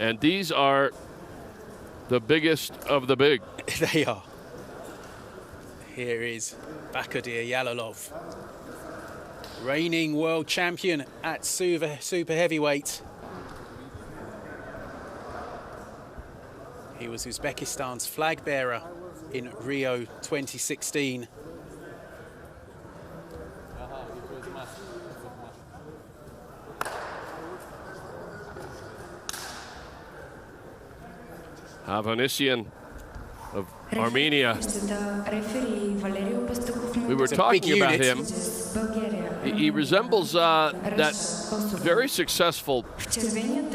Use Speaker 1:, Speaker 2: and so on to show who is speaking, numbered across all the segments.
Speaker 1: And these are the biggest of the big.
Speaker 2: They are. Here is Bahodir Jalolov, reigning world champion at super heavyweight. He was Uzbekistan's flag bearer in Rio 2016.
Speaker 1: Hovhannisyan of Armenia. We were talking about him. He resembles that very successful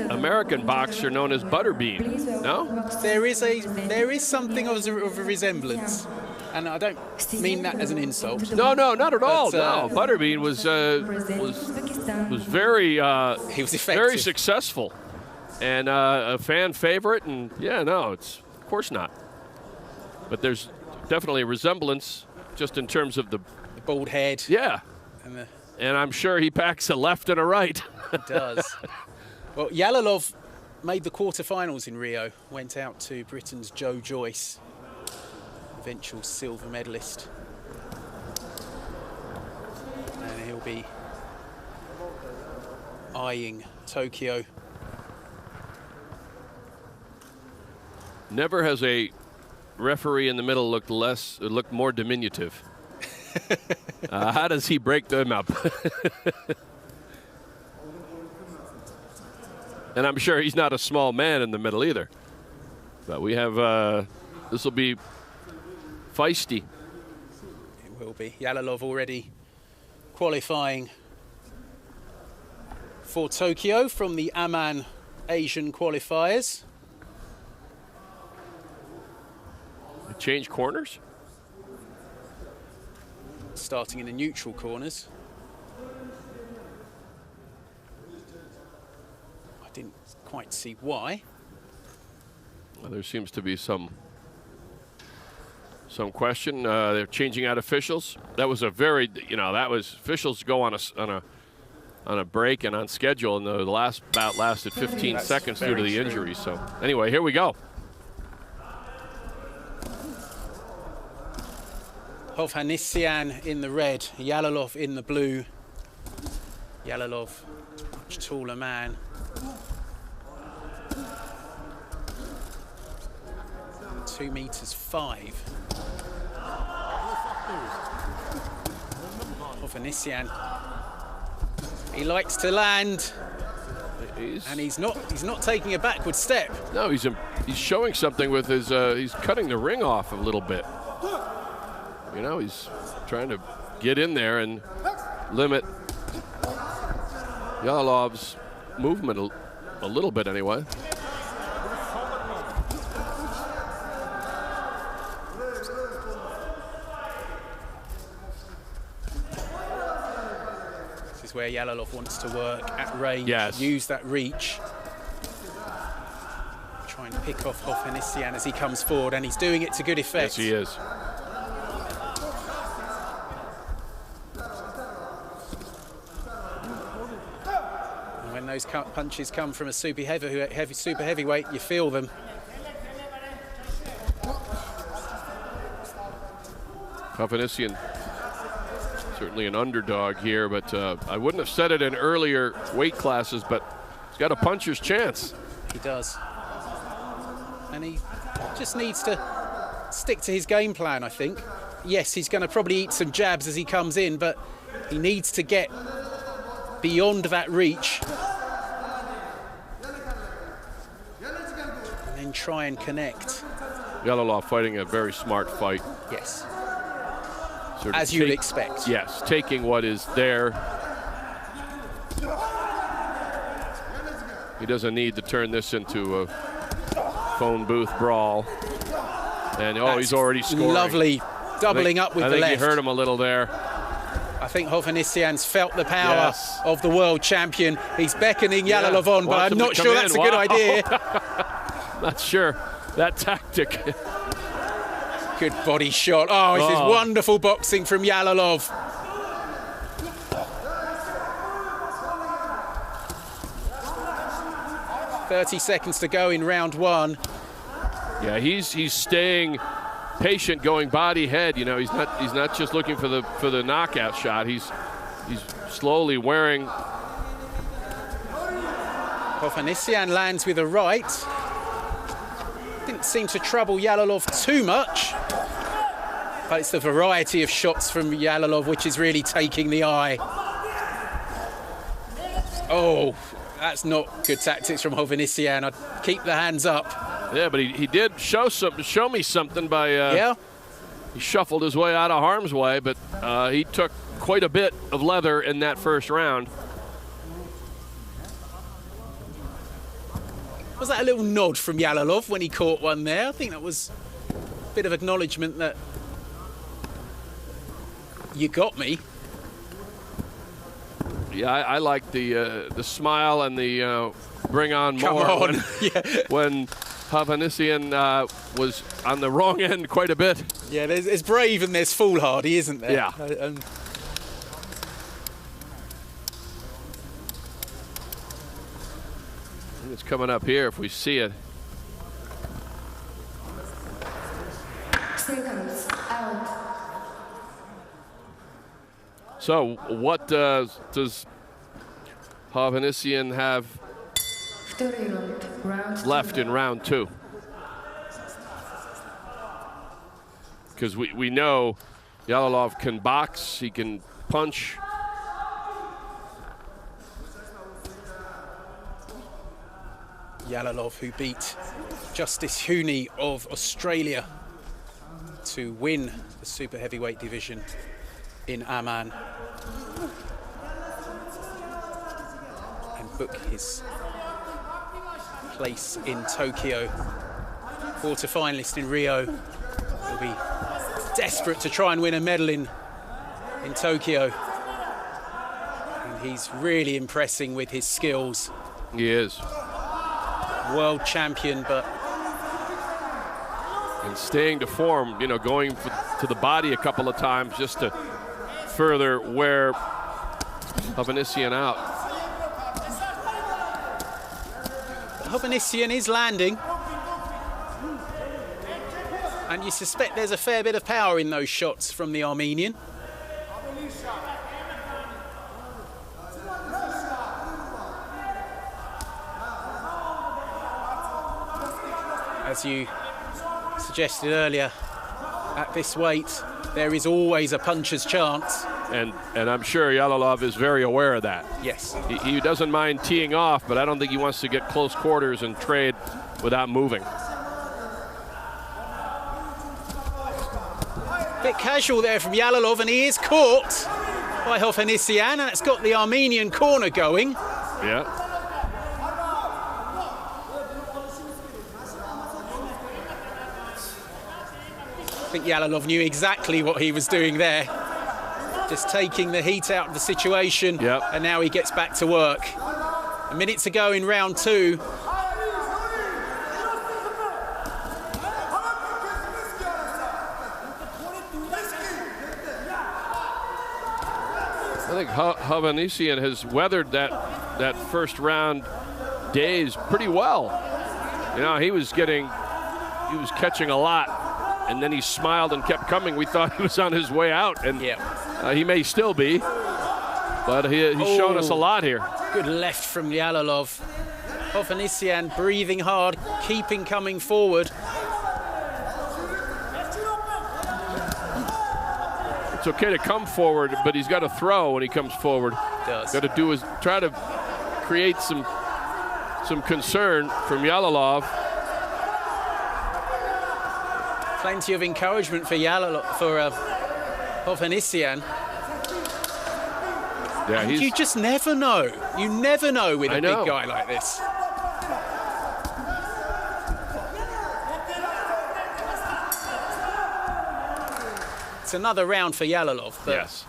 Speaker 1: American boxer known as Butterbean. No?
Speaker 2: There is something of a resemblance, and I don't mean that as an insult.
Speaker 1: No, not at all. No, Butterbean was very
Speaker 2: he was effective.
Speaker 1: very successful, and a fan favorite. And yeah, no, it's of course not. But there's definitely a resemblance, just in terms of the
Speaker 2: bald head.
Speaker 1: Yeah, and I'm sure he packs a left and a right.
Speaker 2: He does. Well, Jalolov made the quarterfinals in Rio, went out to Britain's Joe Joyce, eventual silver medalist. And he'll be eyeing Tokyo.
Speaker 1: Never has a referee in the middle looked more diminutive. How does he break them up? And I'm sure he's not a small man in the middle either. But we have, this will be feisty.
Speaker 2: It will be. Jalolov already qualifying for Tokyo from the Amman Asian qualifiers.
Speaker 1: Change corners?
Speaker 2: Starting in the neutral corners. I didn't quite see why.
Speaker 1: Well, there seems to be some question. They're changing out officials. That was a very, that was officials go on a break and on schedule, and the last bout lasted 15 seconds due to the injury. So anyway, here we go.
Speaker 2: Hovhannisyan in the red, Jalolov in the blue. Jalolov, much taller man. (2.5 meters). Hovhannisyan, he likes to land, and he's not taking a backward step.
Speaker 1: No, he's showing something with his. He's cutting the ring off a little bit. He's trying to get in there and limit Jalolov's movement a little bit anyway.
Speaker 2: This is where Jalolov wants to work at range,
Speaker 1: yes.
Speaker 2: Use that reach. Try and pick off Hovhannisyan as he comes forward, and he's doing it to good effect.
Speaker 1: Yes, he is.
Speaker 2: When those punches come from a super heavyweight, you feel them.
Speaker 1: Hovhannisyan, certainly an underdog here, but I wouldn't have said it in earlier weight classes, but he's got a puncher's chance.
Speaker 2: He does. And he just needs to stick to his game plan, I think. Yes, he's going to probably eat some jabs as he comes in, but he needs to get beyond that reach. And then try and connect.
Speaker 1: Jalolov fighting a very smart fight.
Speaker 2: Yes.
Speaker 1: As
Speaker 2: you'd expect.
Speaker 1: Yes, taking what is there. He doesn't need to turn this into a phone booth brawl. And he's already scoring.
Speaker 2: Lovely, doubling up with the left.
Speaker 1: I think you heard him a little there.
Speaker 2: I think Hovhannisyan's felt the power of the world champion. He's beckoning Jalolov on, but I'm not sure that's a good idea.
Speaker 1: Not sure that tactic.
Speaker 2: Good body shot. Oh, this is wonderful boxing from Jalolov. 30 seconds to go in round one.
Speaker 1: Yeah, he's staying patient, going body head. You know, he's not just looking for the knockout shot. He's slowly wearing.
Speaker 2: Hovhannissian lands with a right. Didn't seem to trouble Jalolov too much. But it's the variety of shots from Jalolov which is really taking the eye. Oh, that's not good tactics from Hovhannissian. I'd keep the hands up.
Speaker 1: Yeah, but he did show me something by.
Speaker 2: Yeah.
Speaker 1: He shuffled his way out of harm's way, but he took quite a bit of leather in that first round.
Speaker 2: Was that a little nod from Jalolov when he caught one there? I think that was a bit of acknowledgement that you got me.
Speaker 1: Yeah, I like the smile and the bring on
Speaker 2: Come
Speaker 1: more
Speaker 2: on.
Speaker 1: when Hovhannissian was on the wrong end quite a bit.
Speaker 2: Yeah, there's brave and there's foolhardy, isn't there?
Speaker 1: Yeah. It's coming up here if we see it.
Speaker 3: Seconds out.
Speaker 1: So what does Hovhannissian have left in round two? Because we know Jalolov can box, he can punch.
Speaker 2: Jalolov, who beat Justice Hooney of Australia to win the super heavyweight division in Amman and book his place in Tokyo. Quarter-finalist in Rio. He'll be desperate to try and win a medal in Tokyo. And he's really impressing with his skills.
Speaker 1: He is.
Speaker 2: World champion, but
Speaker 1: and staying to form, you know, going to the body a couple of times just to further wear Hovhannissian out.
Speaker 2: Hovhannissian is landing, and you suspect there's a fair bit of power in those shots from the Armenian. As you suggested earlier, at this weight, there is always a puncher's chance.
Speaker 1: And I'm sure Jalolov is very aware of that.
Speaker 2: Yes.
Speaker 1: He doesn't mind teeing off, but I don't think he wants to get close quarters and trade without moving.
Speaker 2: Bit casual there from Jalolov, and he is caught by Hovhannissian, and it's got the Armenian corner going.
Speaker 1: Yeah.
Speaker 2: I think Jalolov knew exactly what he was doing there. Just taking the heat out of the situation,
Speaker 1: yep.
Speaker 2: And now he gets back to work. A minute to go in round two.
Speaker 1: I think Hovhannissian has weathered that first round days pretty well. You know, he was catching a lot. And then he smiled and kept coming. We thought he was on his way out, and he may still be, but he's shown us a lot here.
Speaker 2: Good left from Jalolov. Hovhannissian breathing hard, keeping coming forward.
Speaker 1: It's okay to come forward, but he's got to throw when he comes forward.
Speaker 2: Does.
Speaker 1: Got to try to create some concern from Jalolov.
Speaker 2: Plenty of encouragement for Hovhannissian.
Speaker 1: Yeah,
Speaker 2: and you just never know. You never know with a big guy like this. It's another round for Jalolov.
Speaker 1: Yes.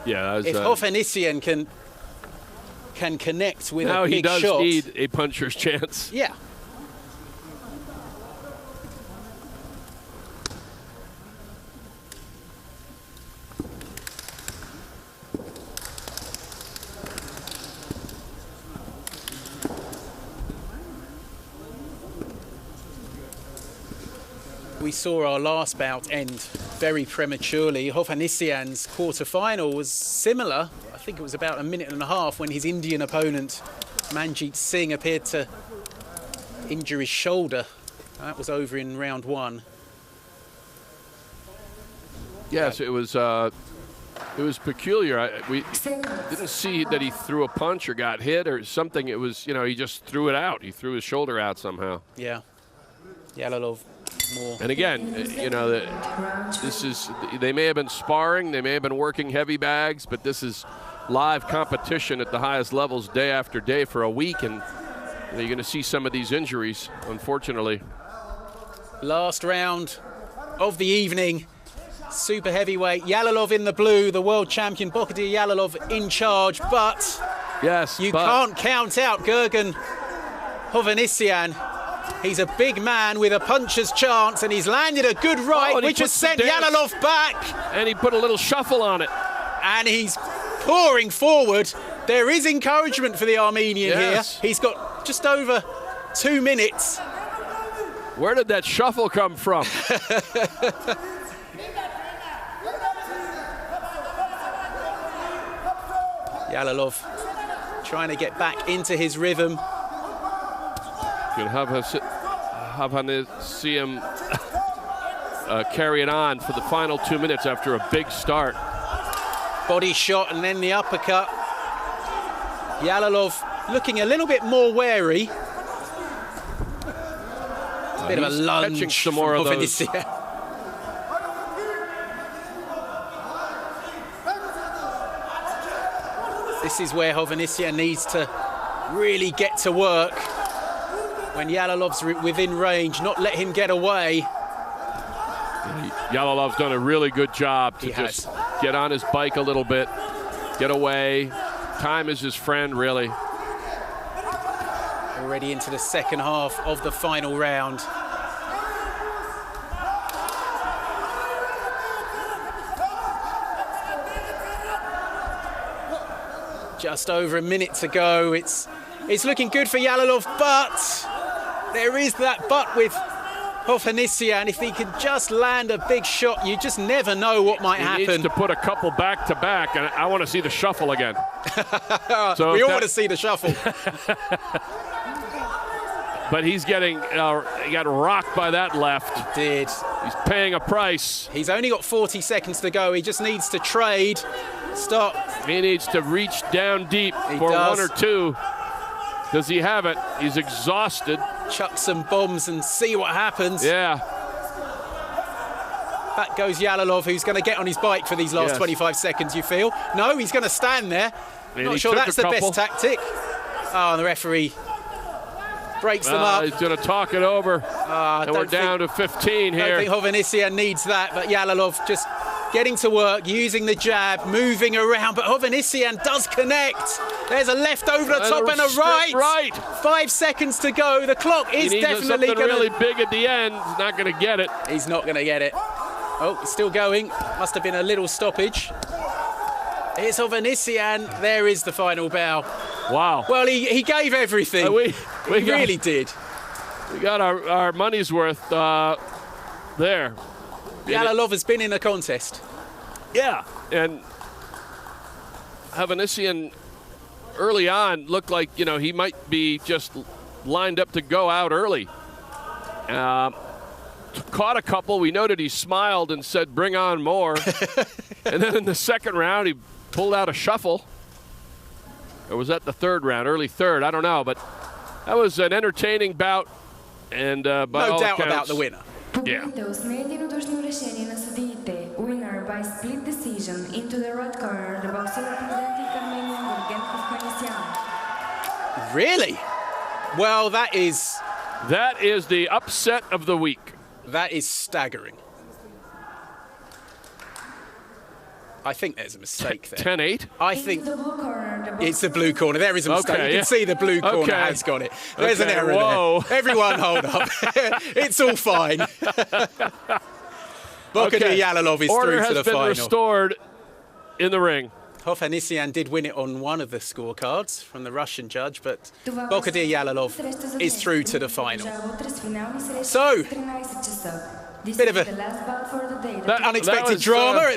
Speaker 1: Yeah.
Speaker 2: If Hovhannissian can connect with a big shot.
Speaker 1: Now he does need a puncher's chance.
Speaker 2: Yeah. we saw our last bout end very prematurely. Hovhannissian's quarter-final was similar. I think it was about a minute and a half when his Indian opponent, Manjeet Singh, appeared to injure his shoulder. That was over in round 1.
Speaker 1: Yes, it was peculiar. We didn't see that he threw a punch or got hit or something. It was, he just threw it out. He threw his shoulder out somehow.
Speaker 2: Yeah. Jalolov more.
Speaker 1: And again, they may have been sparring, they may have been working heavy bags, but this is live competition at the highest levels day after day for a week, and you're going to see some of these injuries, unfortunately.
Speaker 2: Last round of the evening. Super heavyweight, Jalolov in the blue, the world champion Bahodir Jalolov in charge, but you can't count out Gurgen Hovhannissian. He's a big man with a puncher's chance, and he's landed a good right, which has sent Jalolov back.
Speaker 1: And he put a little shuffle on it.
Speaker 2: And he's pouring forward. There is encouragement for the Armenian here. He's got just over 2 minutes.
Speaker 1: Where did that shuffle come from?
Speaker 2: Jalolov trying to get back into his rhythm.
Speaker 1: You'll have see him carry it on for the final 2 minutes after a big start.
Speaker 2: Body shot and then the uppercut. Jalolov looking a little bit more wary. A bit of a lunge
Speaker 1: some more of those.
Speaker 2: This is where Hovhannissian needs to really get to work. When Jalolov's within range, not let him get away.
Speaker 1: Jalolov's done a really good job to just get on his bike a little bit, get away. Time is his friend, really.
Speaker 2: Already into the second half of the final round. Just over a minute to go. It's looking good for Jalolov, but there is that but with Hovhannissian. If he can just land a big shot, you just never know what might happen.
Speaker 1: He needs to put a couple back to back, and I want to see the shuffle again.
Speaker 2: So we all want to see the shuffle.
Speaker 1: But he's getting, he got rocked by that left.
Speaker 2: He did.
Speaker 1: He's paying a price.
Speaker 2: He's only got 40 seconds to go. He just needs to trade. Stop.
Speaker 1: He needs to reach down deep for 1 or 2. Does he have it? He's exhausted.
Speaker 2: Chuck some bombs and see what happens.
Speaker 1: Yeah.
Speaker 2: Back goes Jalolov, who's going to get on his bike for these last 25 seconds, you feel. No, he's going to stand there. Not sure that's the best tactic. Oh, and the referee breaks them up.
Speaker 1: He's going to talk it over. And we're down to 15 here.
Speaker 2: I don't think Hovhannissian needs that, but Jalolov just getting to work, using the jab, moving around, but Hovhannissian does connect. There's a left over the top and a right. 5 seconds to go. The clock is definitely going to...
Speaker 1: really big at the end. He's not going to get it.
Speaker 2: He's not going to get it. Oh, it's still going. Must have been a little stoppage. Here's Hovhannissian. There is the final bow.
Speaker 1: Wow.
Speaker 2: Well, he gave everything. He really did.
Speaker 1: We got our money's worth there.
Speaker 2: Jalolov has been in a contest.
Speaker 1: Yeah, and Hovhannissian early on looked like, he might be just lined up to go out early. Caught a couple. We noted he smiled and said, "Bring on more." And then in the second round, he pulled out a shuffle. Or was that the third round, early third? I don't know, but that was an entertaining bout. And
Speaker 2: no doubt about the winner.
Speaker 1: Yeah.
Speaker 3: Winner by split decision into the red corner, the boxer representing Armenia, Gurgen Hovhannissian.
Speaker 2: Really? Well, that is
Speaker 1: the upset of the week.
Speaker 2: That is staggering. I think there's a mistake there.
Speaker 1: 10-8?
Speaker 2: I think it's the blue corner. There is a mistake. You can see the blue corner has got it. There's an error there. Everyone hold up. It's all fine. Bahodir Jalolov is through to the final. Order has been
Speaker 1: restored in the ring.
Speaker 2: Hovhannissian did win it on one of the scorecards from the Russian judge, but Bahodir Jalolov is through to the final. So,
Speaker 3: This
Speaker 2: Bit
Speaker 3: is
Speaker 2: of a
Speaker 3: the last bout for the day.
Speaker 1: That
Speaker 2: unexpected
Speaker 1: was,
Speaker 2: drama.